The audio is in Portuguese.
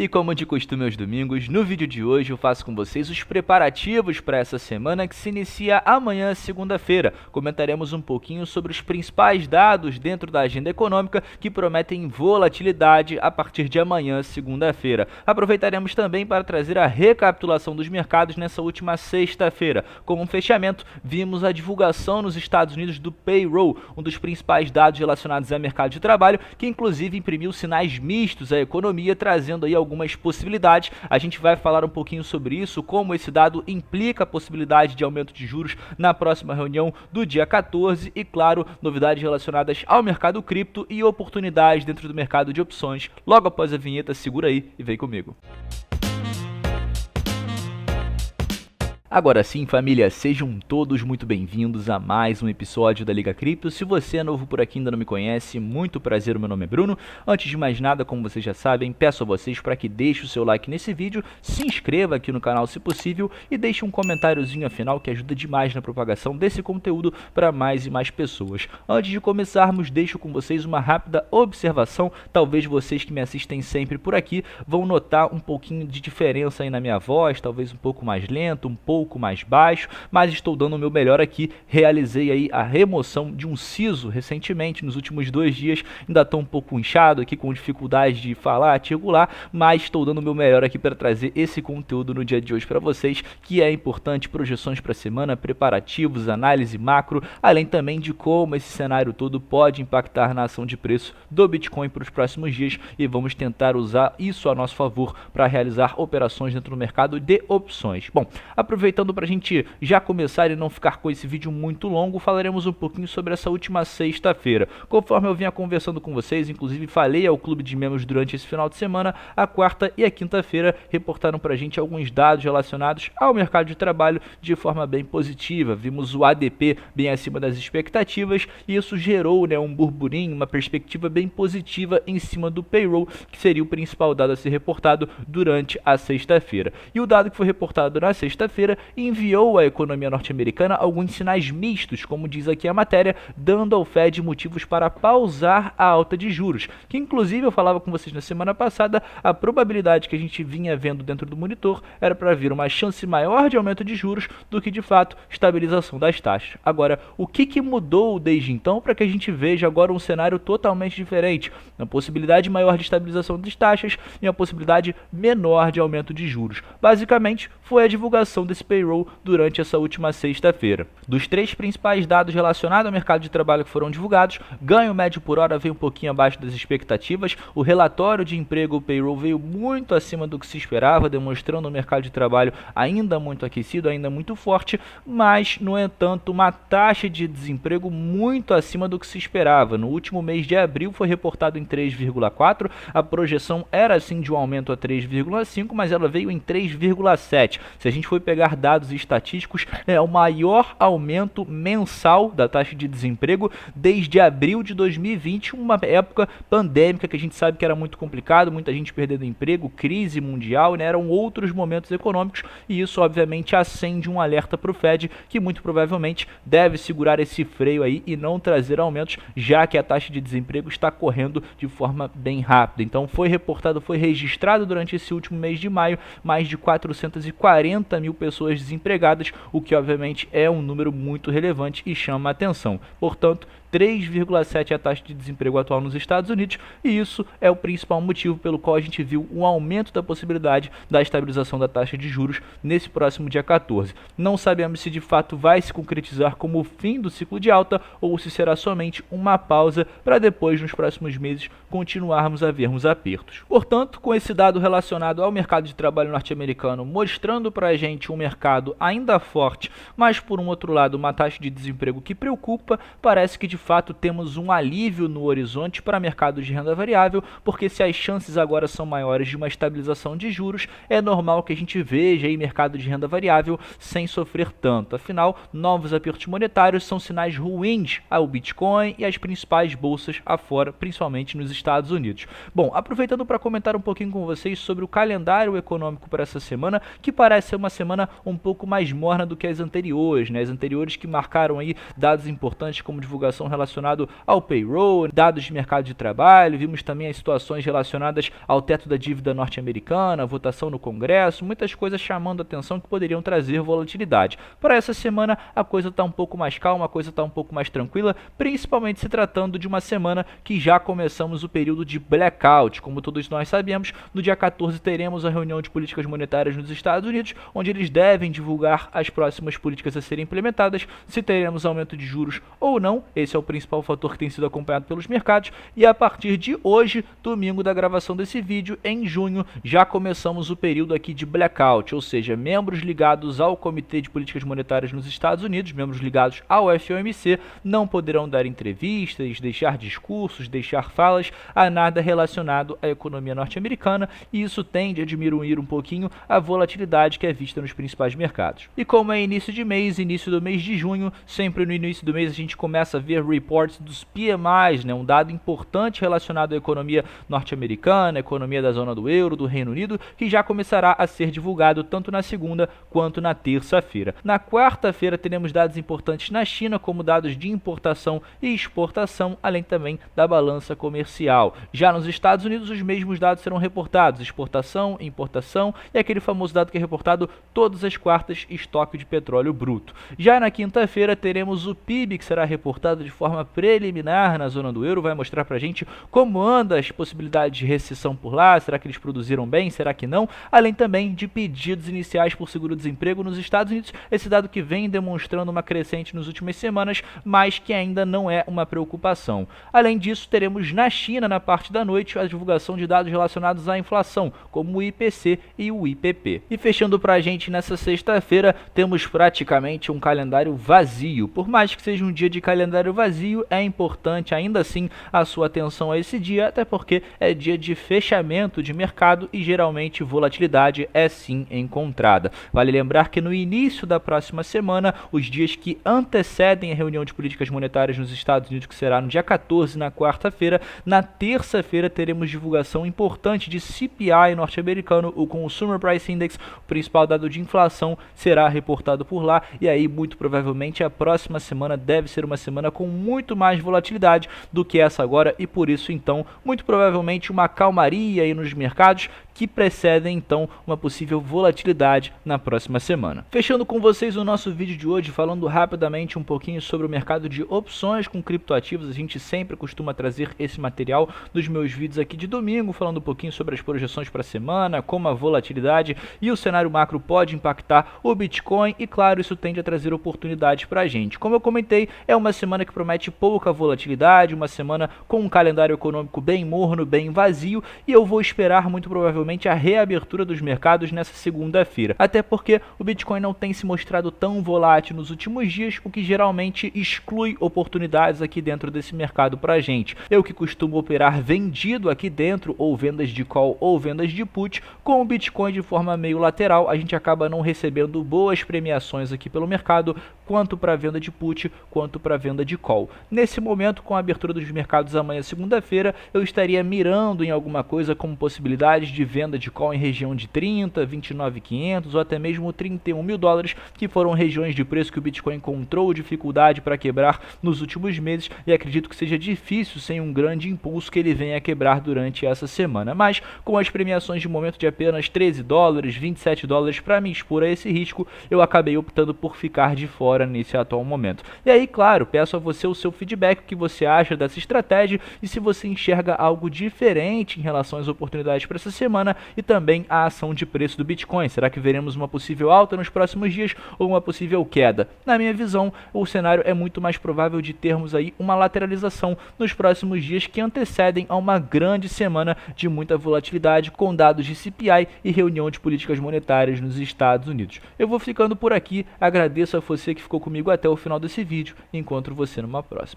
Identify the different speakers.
Speaker 1: E como de costume aos domingos, no vídeo de hoje eu faço com vocês os preparativos para essa semana que se inicia amanhã, segunda-feira. Comentaremos um pouquinho sobre os principais dados dentro da agenda econômica que prometem volatilidade a partir de amanhã, segunda-feira. Aproveitaremos também para trazer a recapitulação dos mercados nessa última sexta-feira. Como um fechamento, vimos a divulgação nos Estados Unidos do payroll, um dos principais dados relacionados ao mercado de trabalho, que inclusive imprimiu sinais mistos à economia, trazendo aí algumas possibilidades. A gente vai falar um pouquinho sobre isso, como esse dado implica a possibilidade de aumento de juros na próxima reunião do dia 14 e, claro, novidades relacionadas ao mercado cripto e oportunidades dentro do mercado de opções. Logo após a vinheta, segura aí e vem comigo. Agora sim, família, sejam todos muito bem-vindos a mais um episódio da Liga Cripto. Se você é novo por aqui e ainda não me conhece, muito prazer, o meu nome é Bruno. Antes de mais nada, como vocês já sabem, peço a vocês para que deixem o seu like nesse vídeo, se inscreva aqui no canal se possível e deixe um comentáriozinho afinal que ajuda demais na propagação desse conteúdo para mais e mais pessoas. Antes de começarmos, deixo com vocês uma rápida observação. Talvez vocês que me assistem sempre por aqui vão notar um pouquinho de diferença aí na minha voz, talvez um pouco mais lento, um pouco mais baixo, mas estou dando o meu melhor aqui. Realizei aí a remoção de um siso recentemente, nos últimos 2 dias, ainda estou um pouco inchado aqui, com dificuldade de falar, articular, mas estou dando o meu melhor aqui para trazer esse conteúdo no dia de hoje para vocês, que é importante, projeções para a semana, preparativos, análise macro, além também de como esse cenário todo pode impactar na ação de preço do Bitcoin para os próximos dias, e vamos tentar usar isso a nosso favor para realizar operações dentro do mercado de opções. Bom, aproveitando para a gente já começar e não ficar com esse vídeo muito longo, falaremos um pouquinho sobre essa última sexta-feira. Conforme eu vinha conversando com vocês, inclusive falei ao clube de membros durante esse final de semana, a quarta e a quinta-feira reportaram para a gente alguns dados relacionados ao mercado de trabalho de forma bem positiva. Vimos o ADP bem acima das expectativas e isso gerou, um burburinho, uma perspectiva bem positiva em cima do payroll, que seria o principal dado a ser reportado durante a sexta-feira. E o dado que foi reportado na sexta-feira enviou à economia norte-americana alguns sinais mistos, como diz aqui a matéria, dando ao Fed motivos para pausar a alta de juros, que inclusive eu falava com vocês na semana passada, a probabilidade que a gente vinha vendo dentro do monitor era para vir uma chance maior de aumento de juros do que de fato estabilização das taxas. Agora, o que mudou desde então para que a gente veja agora um cenário totalmente diferente, uma possibilidade maior de estabilização das taxas e uma possibilidade menor de aumento de juros? Basicamente, foi a divulgação desse payroll durante essa última sexta-feira. Dos 3 principais dados relacionados ao mercado de trabalho que foram divulgados, ganho médio por hora veio um pouquinho abaixo das expectativas, o relatório de emprego, o payroll, veio muito acima do que se esperava, demonstrando um mercado de trabalho ainda muito aquecido, ainda muito forte, mas, no entanto, uma taxa de desemprego muito acima do que se esperava. No último mês de abril foi reportado em 3,4, a projeção era assim de um aumento a 3,5, mas ela veio em 3,7. Se a gente for pegar dados estatísticos, é o maior aumento mensal da taxa de desemprego desde abril de 2020, uma época pandêmica que a gente sabe que era muito complicado, muita gente perdendo emprego, crise mundial, eram outros momentos econômicos, e isso obviamente acende um alerta para o Fed, que muito provavelmente deve segurar esse freio aí e não trazer aumentos, já que a taxa de desemprego está correndo de forma bem rápida. Então foi registrado durante esse último mês de maio mais de 440 mil pessoas desempregadas, o que obviamente é um número muito relevante e chama a atenção. Portanto, 3,7 é a taxa de desemprego atual nos Estados Unidos, e isso é o principal motivo pelo qual a gente viu um aumento da possibilidade da estabilização da taxa de juros nesse próximo dia 14. Não sabemos se de fato vai se concretizar como o fim do ciclo de alta ou se será somente uma pausa para depois, nos próximos meses, continuarmos a vermos apertos. Portanto, com esse dado relacionado ao mercado de trabalho norte-americano, mostrando para a gente um mercado ainda forte, mas por um outro lado uma taxa de desemprego que preocupa, parece que de fato temos um alívio no horizonte para mercado de renda variável, porque se as chances agora são maiores de uma estabilização de juros, é normal que a gente veja aí mercado de renda variável sem sofrer tanto. Afinal, novos apertos monetários são sinais ruins ao Bitcoin e às principais bolsas afora, principalmente nos Estados Unidos. Bom, aproveitando para comentar um pouquinho com vocês sobre o calendário econômico para essa semana, que parece ser uma semana um pouco mais morna do que as anteriores, As anteriores que marcaram aí dados importantes como divulgação relacionada ao payroll, dados de mercado de trabalho, vimos também as situações relacionadas ao teto da dívida norte-americana, votação no Congresso, muitas coisas chamando a atenção que poderiam trazer volatilidade. Para essa semana a coisa está um pouco mais calma, a coisa está um pouco mais tranquila, principalmente se tratando de uma semana que já começamos o período de blackout. Como todos nós sabemos, no dia 14 teremos a reunião de políticas monetárias nos Estados Unidos, onde eles devem divulgar as próximas políticas a serem implementadas, se teremos aumento de juros ou não. Esse é o principal fator que tem sido acompanhado pelos mercados, e a partir de hoje, domingo da gravação desse vídeo, em junho, já começamos o período aqui de blackout, ou seja, membros ligados ao Comitê de Políticas Monetárias nos Estados Unidos, membros ligados ao FOMC, não poderão dar entrevistas, deixar discursos, deixar falas a nada relacionado à economia norte-americana, e isso tende a diminuir um pouquinho a volatilidade que é vista nos principais mercados. E como é início de mês, início do mês de junho, sempre no início do mês a gente começa a ver reports dos PMIs, um dado importante relacionado à economia norte-americana, economia da zona do euro, do Reino Unido, que já começará a ser divulgado tanto na segunda quanto na terça-feira. Na quarta-feira teremos dados importantes na China, como dados de importação e exportação, além também da balança comercial. Já nos Estados Unidos, os mesmos dados serão reportados: exportação, importação e aquele famoso dado que é reportado todas as quartas, estoque de petróleo bruto. Já na quinta-feira teremos o PIB, que será reportado de forma preliminar na zona do euro, vai mostrar pra gente como anda as possibilidades de recessão por lá, será que eles produziram bem, será que não, além também de pedidos iniciais por seguro-desemprego nos Estados Unidos, esse dado que vem demonstrando uma crescente nas últimas semanas, mas que ainda não é uma preocupação. Além disso, teremos na China, na parte da noite, a divulgação de dados relacionados à inflação, como o IPC e o IPP. E fechando pra gente nessa sexta-feira, temos praticamente um calendário vazio. Por mais que seja um dia de calendário vazio, é importante ainda assim a sua atenção a esse dia, até porque é dia de fechamento de mercado e geralmente volatilidade é sim encontrada. Vale lembrar que no início da próxima semana, os dias que antecedem a reunião de políticas monetárias nos Estados Unidos, que será no dia 14, na quarta-feira, na terça-feira teremos divulgação importante de CPI norte-americano, o Consumer Price Index, o principal dado de inflação, será reportado por lá, e aí muito provavelmente a próxima semana deve ser uma semana com muito mais volatilidade do que essa agora, e por isso então muito provavelmente uma calmaria aí nos mercados que precedem então uma possível volatilidade na próxima semana. Fechando com vocês o nosso vídeo de hoje, falando rapidamente um pouquinho sobre o mercado de opções com criptoativos. A gente sempre costuma trazer esse material nos meus vídeos aqui de domingo, falando um pouquinho sobre as projeções para a semana, como a volatilidade e o cenário macro pode impactar o Bitcoin, e claro, isso tende a trazer oportunidades para a gente. Como eu comentei, é uma semana que promete pouca volatilidade, uma semana com um calendário econômico bem morno, bem vazio, e eu vou esperar muito provavelmente a reabertura dos mercados nessa segunda-feira, até porque o Bitcoin não tem se mostrado tão volátil nos últimos dias, o que geralmente exclui oportunidades aqui dentro desse mercado pra gente. Eu que costumo operar vendido aqui dentro, ou vendas de call ou vendas de put, com o Bitcoin de forma meio lateral, a gente acaba não recebendo boas premiações aqui pelo mercado, quanto para venda de put, quanto para venda de call. Nesse momento, com a abertura dos mercados amanhã segunda-feira, eu estaria mirando em alguma coisa como possibilidades de venda de call em região de 30, 29.500 ou até mesmo 31 mil dólares, que foram regiões de preço que o Bitcoin encontrou dificuldade para quebrar nos últimos meses, e acredito que seja difícil sem um grande impulso que ele venha a quebrar durante essa semana. Mas com as premiações de momento de apenas 13 dólares, 27 dólares para me expor a esse risco, eu acabei optando por ficar de fora nesse atual momento. E aí, claro, peço a você o seu feedback, o que você acha dessa estratégia e se você enxerga algo diferente em relação às oportunidades para essa semana e também a ação de preço do Bitcoin. Será que veremos uma possível alta nos próximos dias ou uma possível queda? Na minha visão, o cenário é muito mais provável de termos aí uma lateralização nos próximos dias que antecedem a uma grande semana de muita volatilidade, com dados de CPI e reunião de políticas monetárias nos Estados Unidos. Eu vou ficando por aqui, agradeço a você que ficou comigo até o final desse vídeo e encontro você numa próxima.